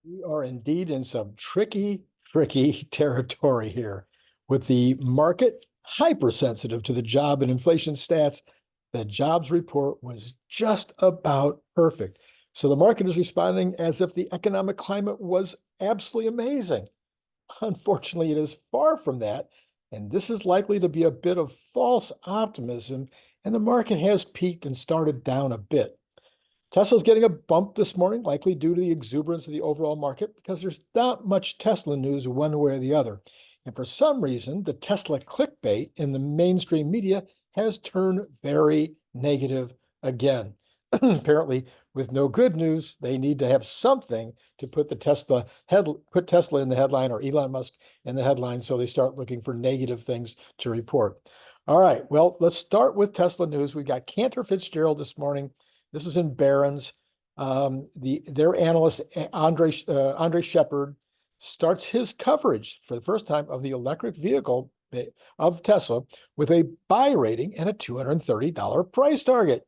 We are indeed in some tricky territory here. With the market hypersensitive to the job and inflation stats, the jobs report was just about perfect. So the market is responding as if the economic climate was absolutely amazing. Unfortunately, it is far from that, and this is likely to be a bit of false optimism, and the market has peaked and started down a bit. Tesla's getting a bump this morning, likely due to the exuberance of the overall market, because there's not much Tesla news one way or the other. And for some reason, the Tesla clickbait in the mainstream media has turned very negative again. Apparently, with no good news, they need to have something to put put Tesla in the headline or Elon Musk in the headline, so they start looking for negative things to report. All right, well, let's start with Tesla news. We got Cantor Fitzgerald this morning. This is in Barron's. Their analyst Andre Shepard starts his coverage for the first time of the electric vehicle of Tesla with a buy rating and a $230 price target.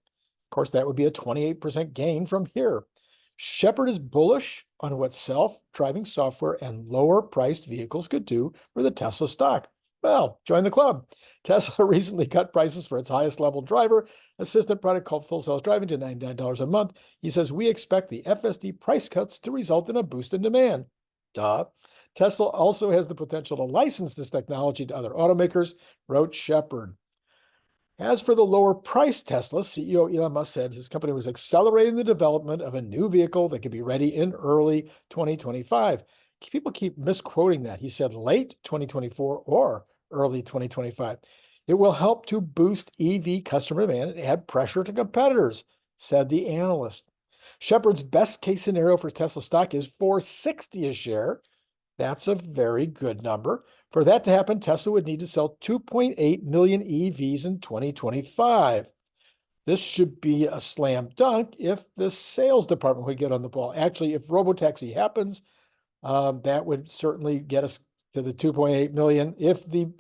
Of course, that would be a 28% gain from here. Shepard is bullish on what self-driving software and lower-priced vehicles could do for the Tesla stock. Well, join the club. Tesla recently cut prices for its highest level driver assistant product called Full Self Driving to $99 a month. He says, we expect the FSD price cuts to result in a boost in demand. Duh. Tesla also has the potential to license this technology to other automakers, wrote Shepard. As for the lower price Tesla, CEO Elon Musk said his company was accelerating the development of a new vehicle that could be ready in early 2025. People keep misquoting that. He said late 2024 or early 2025. It will help to boost EV customer demand and add pressure to competitors, said the analyst. Shepard's best case scenario for Tesla stock is 460 a share. That's a very good number. For that to happen, Tesla would need to sell 2.8 million EVs in 2025. This should be a slam dunk if the sales department would get on the ball. Actually, if robotaxi happens, that would certainly get us to the 2.8 million. If the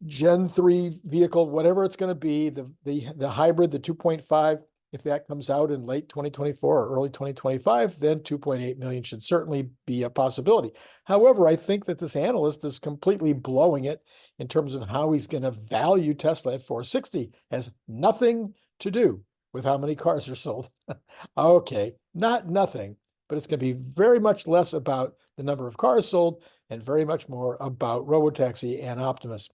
Gen 3 vehicle, whatever it's going to be, the hybrid, the 2.5, if that comes out in late 2024 or early 2025, then 2.8 million should certainly be a possibility. However, I think that this analyst is completely blowing it in terms of how he's going to value Tesla at 460. It has nothing to do with how many cars are sold. Okay, not nothing, but it's going to be very much less about the number of cars sold and very much more about robotaxi and Optimus.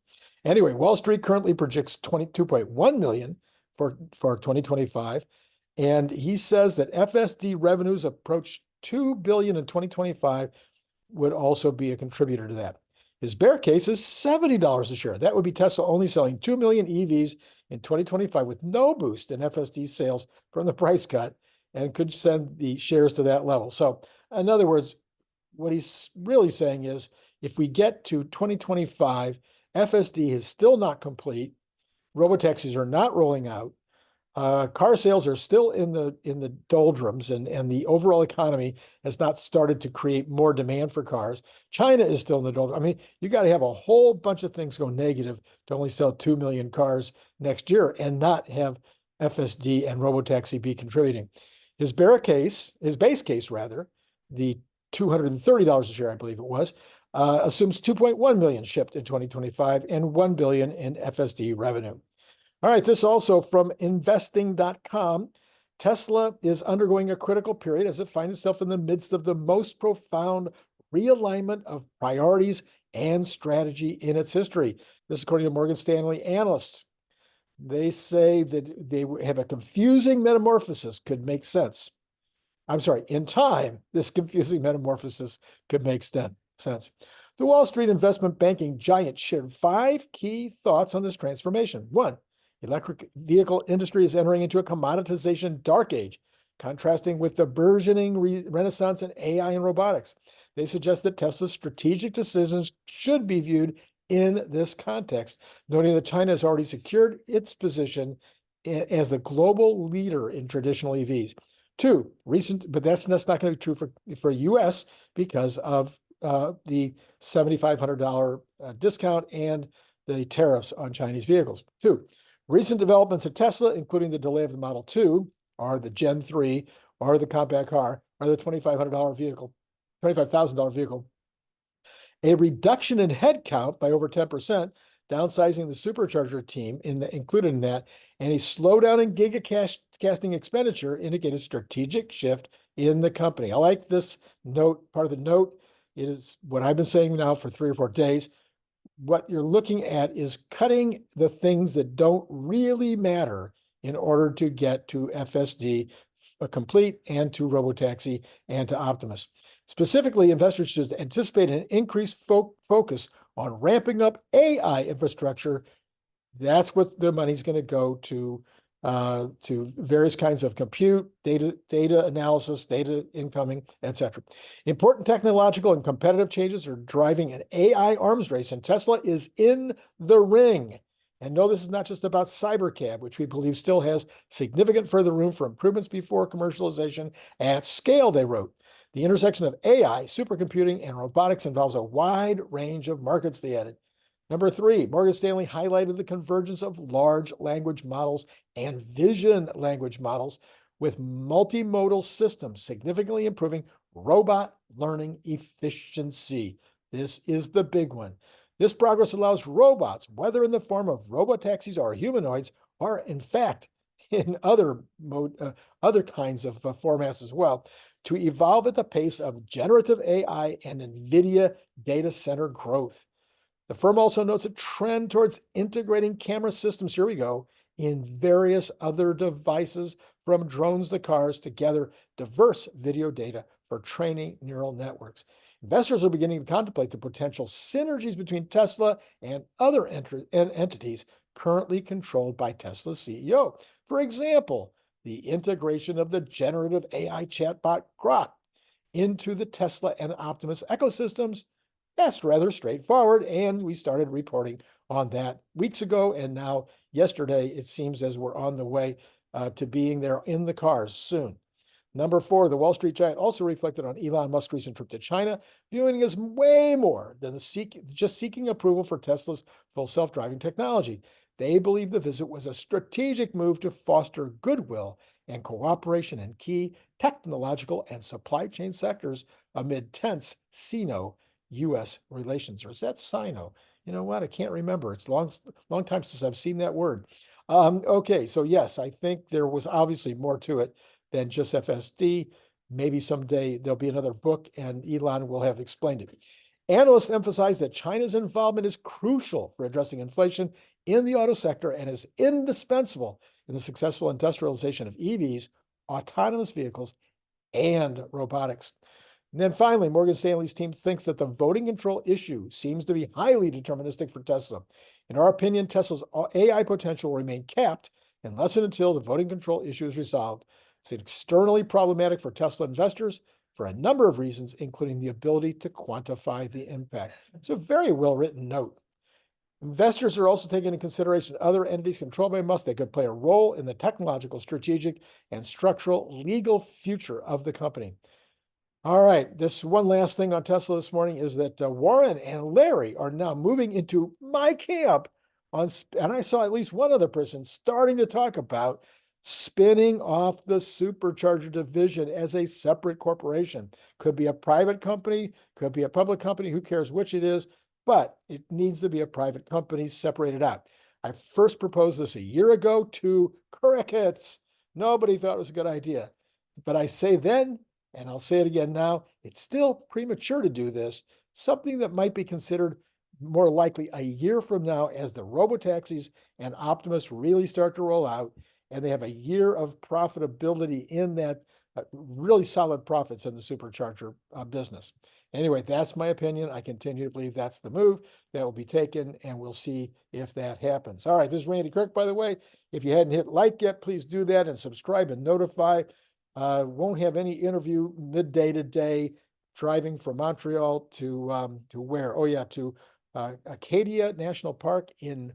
Anyway, Wall Street currently projects 22.1 million for 2025. And he says that FSD revenues approach 2 billion in 2025 would also be a contributor to that. His bear case is $70 a share. That would be Tesla only selling 2 million EVs in 2025 with no boost in FSD sales from the price cut and could send the shares to that level. So in other words, what he's really saying is if we get to 2025, FSD is still not complete. Robotaxis are not rolling out. Car sales are still in the doldrums, and the overall economy has not started to create more demand for cars. China is still in the doldrums. I mean, you got to have a whole bunch of things go negative to only sell 2 million cars next year and not have FSD and robotaxi be contributing. His base case rather, the $230 a share, I believe it was, assumes 2.1 million shipped in 2025 and 1 billion in FSD revenue. All right, this also from investing.com. Tesla is undergoing a critical period as it finds itself in the midst of the most profound realignment of priorities and strategy in its history. This is according to Morgan Stanley analysts. They say that they have a confusing metamorphosis could make sense. I'm sorry, in time, this confusing metamorphosis could make sense. The Wall Street investment banking giant shared 5 key thoughts on this transformation. 1, electric vehicle industry is entering into a commoditization dark age, contrasting with the burgeoning renaissance in AI and robotics. They suggest that Tesla's strategic decisions should be viewed in this context, noting that China has already secured its position as the global leader in traditional EVs. 2, but that's not going to be true for US because of the $7,500 discount and the tariffs on Chinese vehicles. 2, recent developments at Tesla, including the delay of the Model 2, or the Gen 3, or the compact car, or the $2,500 vehicle, $25,000 vehicle, a reduction in headcount by over 10%, downsizing the Supercharger team included in that, and a slowdown in gigacasting expenditure indicate a strategic shift in the company. I like this note. Part of the note is what I've been saying now for 3 or 4 days. What you're looking at is cutting the things that don't really matter in order to get to FSD complete and to Robotaxi and to Optimus. Specifically, investors should anticipate an increased focus on ramping up AI infrastructure. That's what the money's going to go to various kinds of compute, data analysis, data incoming, etc. Important technological and competitive changes are driving an AI arms race, and Tesla is in the ring. And no, this is not just about Cybercab, which we believe still has significant further room for improvements before commercialization at scale, they wrote. The intersection of AI, supercomputing, and robotics involves a wide range of markets, they added. Number 3, Morgan Stanley highlighted the convergence of large language models and vision language models with multimodal systems significantly improving robot learning efficiency. This is the big one. This progress allows robots, whether in the form of robotaxis or humanoids, or in fact in other kinds of formats as well, to evolve at the pace of generative AI and NVIDIA data center growth. The firm also notes a trend towards integrating camera systems, here we go, in various other devices, from drones to cars, to gather diverse video data for training neural networks. Investors are beginning to contemplate the potential synergies between Tesla and other entities currently controlled by Tesla's CEO. For example, the integration of the generative AI chatbot Grok into the Tesla and Optimus ecosystems. That's rather straightforward, and we started reporting on that weeks ago, and now yesterday it seems as we're on the way to being there in the cars soon. Number 4, the Wall Street giant also reflected on Elon Musk's recent trip to China, viewing it as way more than just seeking approval for Tesla's full self-driving technology. They believe the visit was a strategic move to foster goodwill and cooperation in key technological and supply chain sectors amid tense Sino-U.S. relations. Or is that Sino? You know what? I can't remember. It's a long time since I've seen that word. Okay, so yes, I think there was obviously more to it than just FSD. Maybe someday there'll be another book and Elon will have explained it. Analysts emphasize that China's involvement is crucial for addressing inflation in the auto sector and is indispensable in the successful industrialization of EVs, autonomous vehicles, and robotics. And then finally, Morgan Stanley's team thinks that the voting control issue seems to be highly deterministic for Tesla. In our opinion, Tesla's AI potential will remain capped unless and until the voting control issue is resolved. It's externally problematic for Tesla investors for a number of reasons, including the ability to quantify the impact. It's a very well-written note. Investors are also taking into consideration other entities controlled by Musk that could play a role in the technological, strategic, and structural legal future of the company. All right, this one last thing on Tesla this morning is that Warren and Larry are now moving into my camp and I saw at least one other person starting to talk about spinning off the Supercharger division as a separate corporation. Could be a private company, could be a public company, who cares which it is, but it needs to be a private company separated out. I first proposed this a year ago to crickets. Nobody thought it was a good idea. But I say then, and I'll say it again now, it's still premature to do this, something that might be considered more likely a year from now as the robotaxis and Optimus really start to roll out, and they have a year of profitability in that, really solid profits in the Supercharger business. Anyway, that's my opinion. I continue to believe that's the move that will be taken, and we'll see if that happens. All right, this is Randy Kirk, by the way. If you hadn't hit like yet, please do that and subscribe and notify. Won't have any interview midday today, driving from Montreal to where? Oh yeah, to Acadia National Park in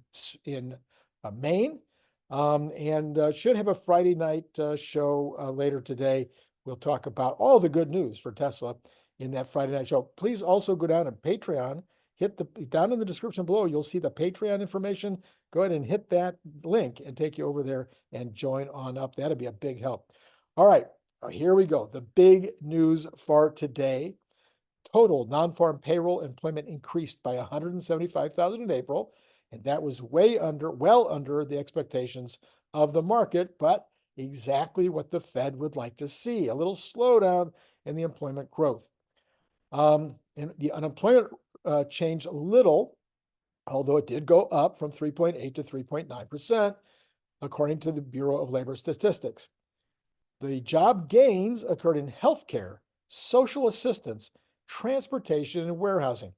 Maine. And should have a Friday night show later today. We'll talk about all the good news for Tesla in that Friday night show. Please also go down to Patreon. Down in the description below, you'll see the Patreon information. Go ahead and hit that link and take you over there and join on up. That'd be a big help. All right, here we go. The big news for today. Total non-farm payroll employment increased by 175,000 in April, and that was well under the expectations of the market, but exactly what the Fed would like to see, a little slowdown in the employment growth. And the unemployment changed a little, although it did go up from 3.8 to 3.9%, according to the Bureau of Labor Statistics. The job gains occurred in healthcare, social assistance, transportation, and warehousing.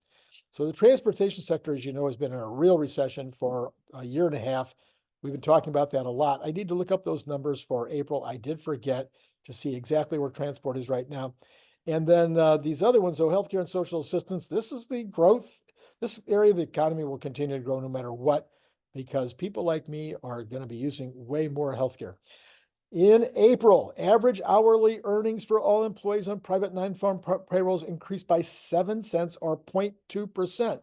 So the transportation sector, as you know, has been in a real recession for a year and a half. We've been talking about that a lot. I need to look up those numbers for April. I did forget to see exactly where transport is right now. And then these other ones, so healthcare and social assistance, this is the growth. This area of the economy will continue to grow no matter what, because people like me are going to be using way more healthcare. In April, average hourly earnings for all employees on private non-farm payrolls increased by 7 cents or 0.2%.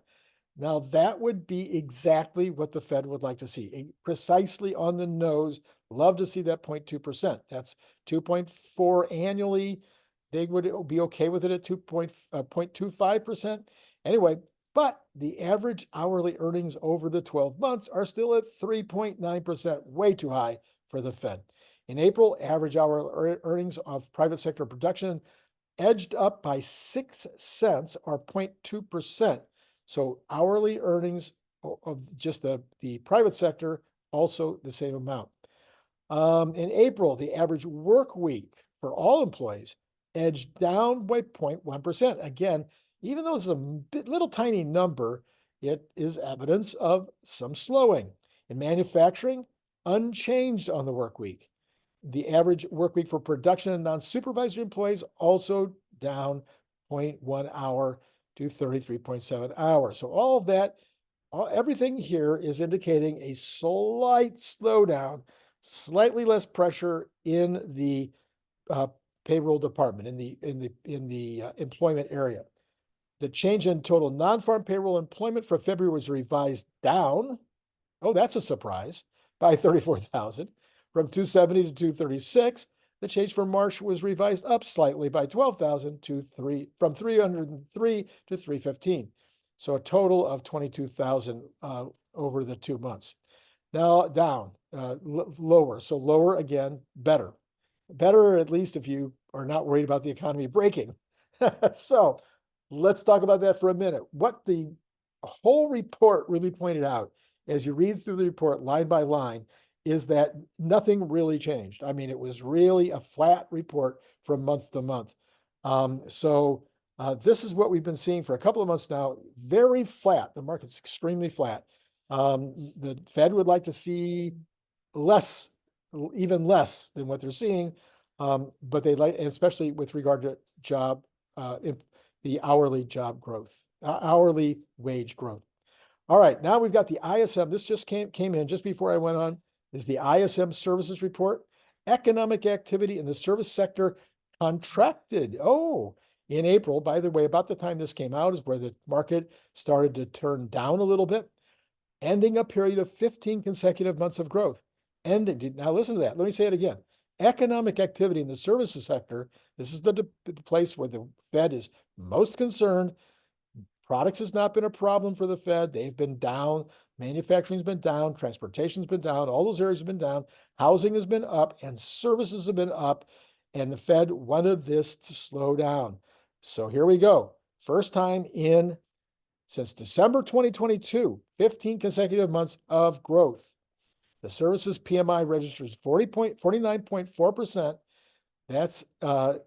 Now, that would be exactly what the Fed would like to see, precisely on the nose. Love to see that 0.2%. That's 2.4 annually. They would be okay with it at 0.25%. Anyway, but the average hourly earnings over the 12 months are still at 3.9%, way too high for the Fed. In April, average hourly earnings of private sector production edged up by 6 cents or 0.2%. So hourly earnings of just the private sector, also the same amount. In April, the average work week for all employees edged down by 0.1%. Again, even though it's a little tiny number, it is evidence of some slowing. In manufacturing, unchanged on the work week. The average work week for production and non-supervisory employees also down 0.1 hour to 33.7 hours. So all of that, everything here is indicating a slight slowdown, slightly less pressure in the payroll department, in the employment area. The change in total non-farm payroll employment for February was revised down. Oh, that's a surprise, by 34,000. From 270 to 236, the change for March was revised up slightly by 12,000 from 303 to 315. So a total of 22,000 over the 2 months. Now down, lower. So lower again, better. Better at least if you are not worried about the economy breaking. So let's talk about that for a minute. What the whole report really pointed out, as you read through the report line by line, is that nothing really changed. I mean, it was really a flat report from month to month. This is what we've been seeing for a couple of months now, very flat. The market's extremely flat. The Fed would like to see less, even less than what they're seeing, but they like, especially with regard to the hourly job growth, hourly wage growth. All right, now we've got the ISM. This just came in just before I went on. Is the ISM services report. Economic activity in the service sector contracted. Oh, in April, by the way, about the time this came out is where the market started to turn down a little bit, ending a period of 15 consecutive months of growth. Now listen to that. Let me say it again. Economic activity in the services sector, this is the place where the Fed is most concerned. Products has not been a problem for the Fed. They've been down. Manufacturing's been down. Transportation's been down. All those areas have been down. Housing has been up and services have been up. And the Fed wanted this to slow down. So here we go. First time since December 2022, 15 consecutive months of growth. The services PMI registers 49.4%. That's I'm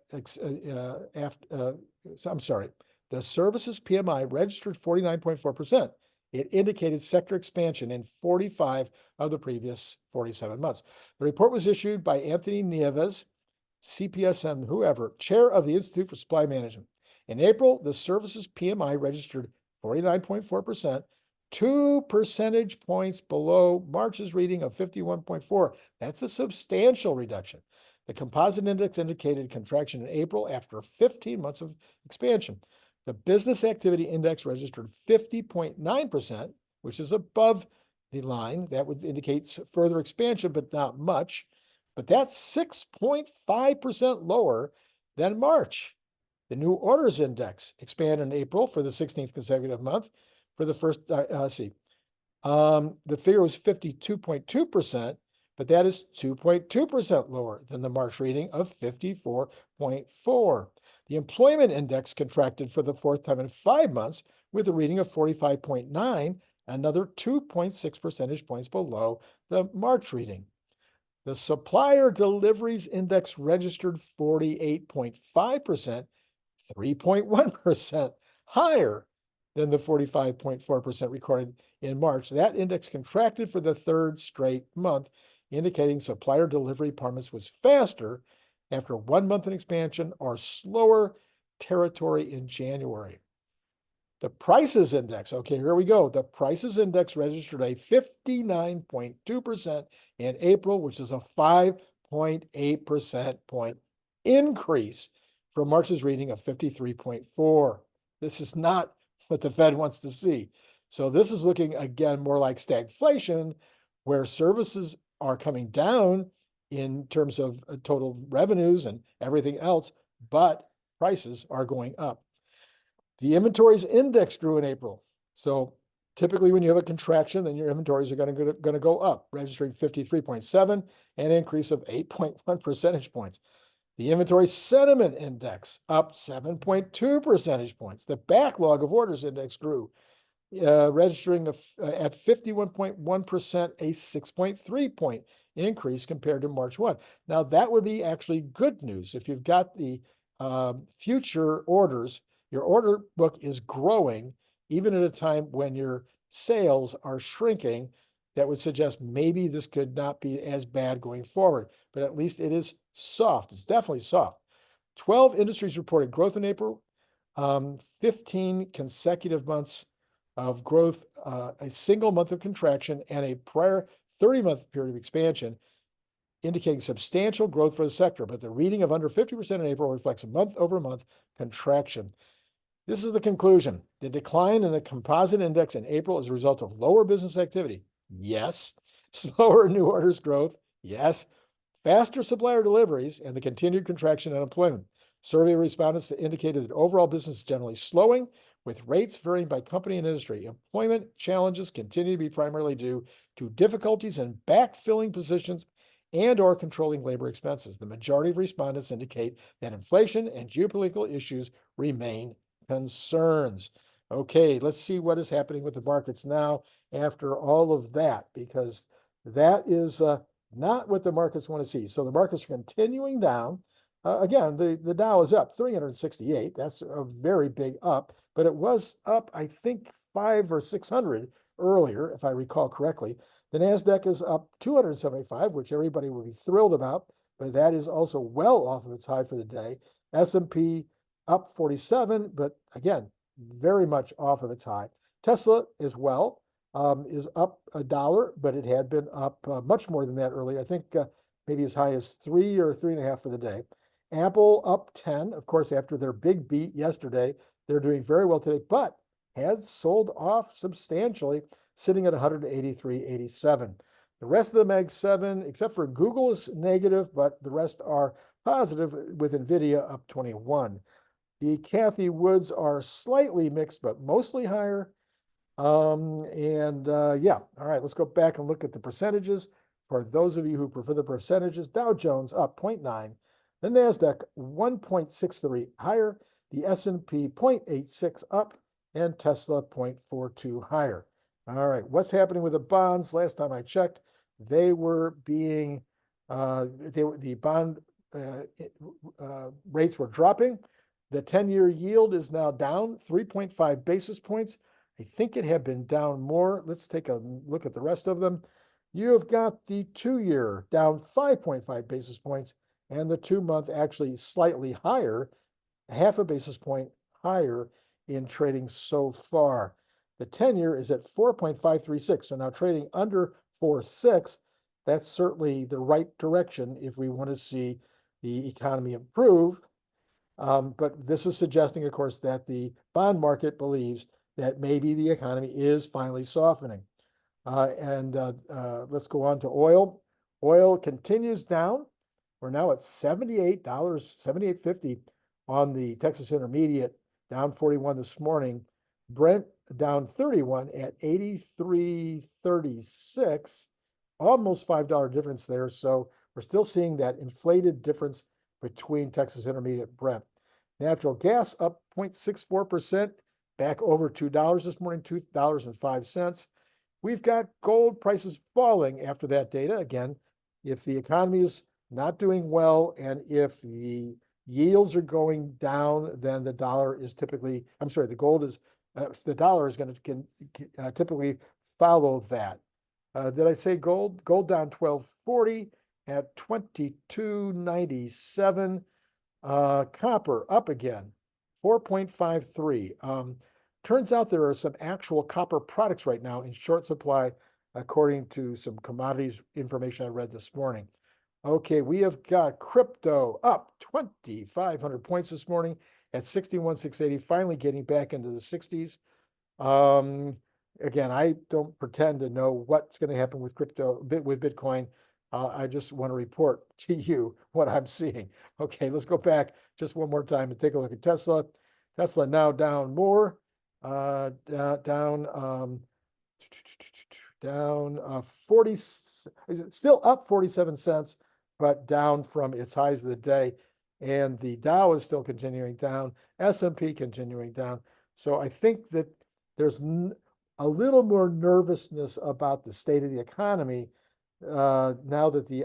sorry. The services PMI registered 49.4%. It indicated sector expansion in 45 of the previous 47 months. The report was issued by Anthony Nieves, CPSM, whoever, chair of the Institute for Supply Management. In April, the services PMI registered 49.4%, 2 percentage points below March's reading of 51.4. That's a substantial reduction. The composite index indicated contraction in April after 15 months of expansion. The business activity index registered 50.9%, which is above the line. That would indicate further expansion, but not much. But that's 6.5% lower than March. The new orders index expanded in April for the 16th consecutive month. For the first, the figure was 52.2%, but that is 2.2% lower than the March reading of 54.4. The employment index contracted for the fourth time in 5 months with a reading of 45.9, another 2.6 percentage points below the March reading. The supplier deliveries index registered 48.5%, 3.1% higher than the 45.4% recorded in March. That index contracted for the third straight month, indicating supplier delivery performance was faster after 1 month in expansion or slower territory in January. The prices index, okay, here we go. The prices index registered a 59.2% in April, which is a 5.8% point increase from March's reading of 53.4. This is not what the Fed wants to see. So this is looking again more like stagflation, where services are coming down in terms of total revenues and everything else, but prices are going up. The inventories index grew in April. So typically when you have a contraction, then your inventories are going to go up, registering 53.7, an increase of 8.1 percentage points. The inventory sentiment index up 7.2 percentage points. The backlog of orders index grew, registering at 51.1%, a 6.3 point increase compared to March 1. Now that would be actually good news. If you've got the future orders, your order book is growing, even at a time when your sales are shrinking. That would suggest maybe this could not be as bad going forward, but at least it is soft. It's definitely soft. 12 industries reported growth in April, 15 consecutive months of growth, a single month of contraction, and a prior 30-month period of expansion, indicating substantial growth for the sector. But the reading of under 50% in April reflects a month-over-month contraction. This is the conclusion. The decline in the composite index in April is a result of lower business activity. Yes. Slower new orders growth. Yes. Faster supplier deliveries and the continued contraction in unemployment. Survey respondents indicated that overall business is generally slowing, with rates varying by company and industry. Employment challenges continue to be primarily due to difficulties in backfilling positions and/or controlling labor expenses. The majority of respondents indicate that inflation and geopolitical issues remain concerns. Okay, let's see what is happening with the markets now after all of that, because that is not what the markets want to see. So the markets are continuing down. Again, the Dow is up 368. That's a very big up, but it was up, I think, 500 or 600 earlier, if I recall correctly. The NASDAQ is up 275, which everybody would be thrilled about, but that is also well off of its high for the day. S&P up 47, but again, very much off of its high. Tesla as well is up $1, but it had been up much more than that earlier. I think maybe as high as 3 or 3.5 for the day. Apple up 10, of course, after their big beat yesterday. They're doing very well today, but has sold off substantially, sitting at 183.87. The rest of the Mag 7, except for Google, is negative, but the rest are positive, with NVIDIA up 21. The Cathie Woods are slightly mixed, but mostly higher. Yeah, all right, let's go back and look at the percentages. For those of you who prefer the percentages, Dow Jones up 0.9, the NASDAQ 1.63 higher, the S&P 0.86 up, and Tesla 0.42 higher. All right, what's happening with the bonds? Last time I checked, they were being, the bond rates were dropping. The 10-year yield is now down 3.5 basis points. I think it had been down more. Let's take a look at the rest of them. You have got the 2-year down 5.5 basis points, and the 2-month actually slightly higher, half a basis point higher in trading so far. The 10-year is at 4.536, so now trading under 4.6. That's certainly the right direction if we want to see the economy improve. But this is suggesting, of course, that the bond market believes that maybe the economy is finally softening. Let's go on to oil. Oil continues down. We're now at $78, $78.50 on the Texas Intermediate, down 41 this morning. Brent down 31 at 83.36, almost $5 difference there. So we're still seeing that inflated difference between Texas Intermediate and Brent. Natural gas up 0.64%, back over $2 this morning, $2.05. We've got gold prices falling after that data. Again, if the economy is not doing well and if the yields are going down, then the dollar is typically, I'm sorry, the gold is, the dollar is going to typically follow that. Did I say gold? Gold down 12.40 at 22.97. Copper up again, 4.53. Turns out there are some actual copper products right now in short supply, according to some commodities information I read this morning. Okay, we have got crypto up 2,500 points this morning at 61,680, finally getting back into the 60s. Again, I don't pretend to know what's going to happen with crypto, with Bitcoin. I just want to report to you what I'm seeing. Okay, let's go back just one more time and take a look at Tesla. Tesla now down more, down 40, still up 47 cents, but down from its highs of the day. And the Dow is still continuing down, S&P continuing down. So I think that there's a little more nervousness about the state of the economy now that the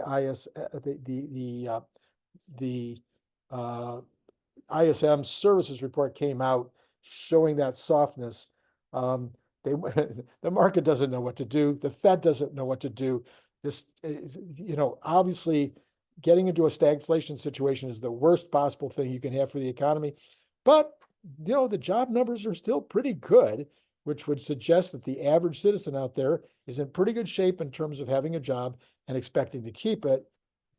ISM services report came out showing that softness. The market doesn't know what to do. The Fed doesn't know what to do. This is, obviously getting into a stagflation situation is the worst possible thing you can have for the economy. But, the job numbers are still pretty good, which would suggest that the average citizen out there is in pretty good shape in terms of having a job and expecting to keep it.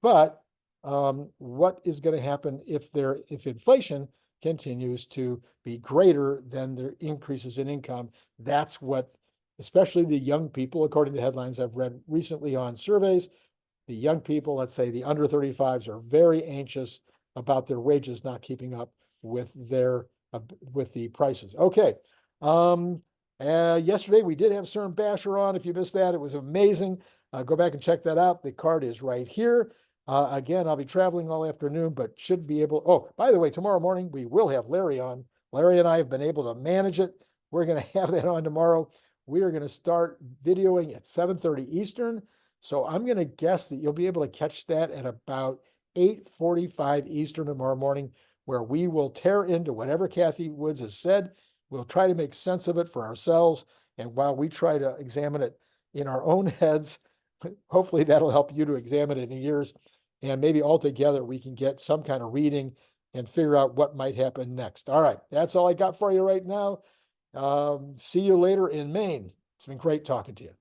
But what is going to happen if inflation continues to be greater than their increases in income? That's what, especially the young people, according to headlines I've read recently on surveys, the young people, let's say the under 35s, are very anxious about their wages not keeping up with with the prices. Okay. Yesterday we did have Cern Basher on. If you missed that, it was amazing. Go back and check that out. The card is right here. Again, I'll be traveling all afternoon, but should be able. Oh, by the way, tomorrow morning we will have Larry on. Larry and I have been able to manage it. We're going to have that on tomorrow. We are going to start videoing at 7:30 Eastern. So I'm going to guess that you'll be able to catch that at about 8:45 Eastern tomorrow morning, where we will tear into whatever Cathie Woods has said. We'll try to make sense of it for ourselves. And while we try to examine it in our own heads, hopefully that'll help you to examine it in yours. And maybe altogether we can get some kind of reading and figure out what might happen next. All right, that's all I got for you right now. See you later in Maine. It's been great talking to you.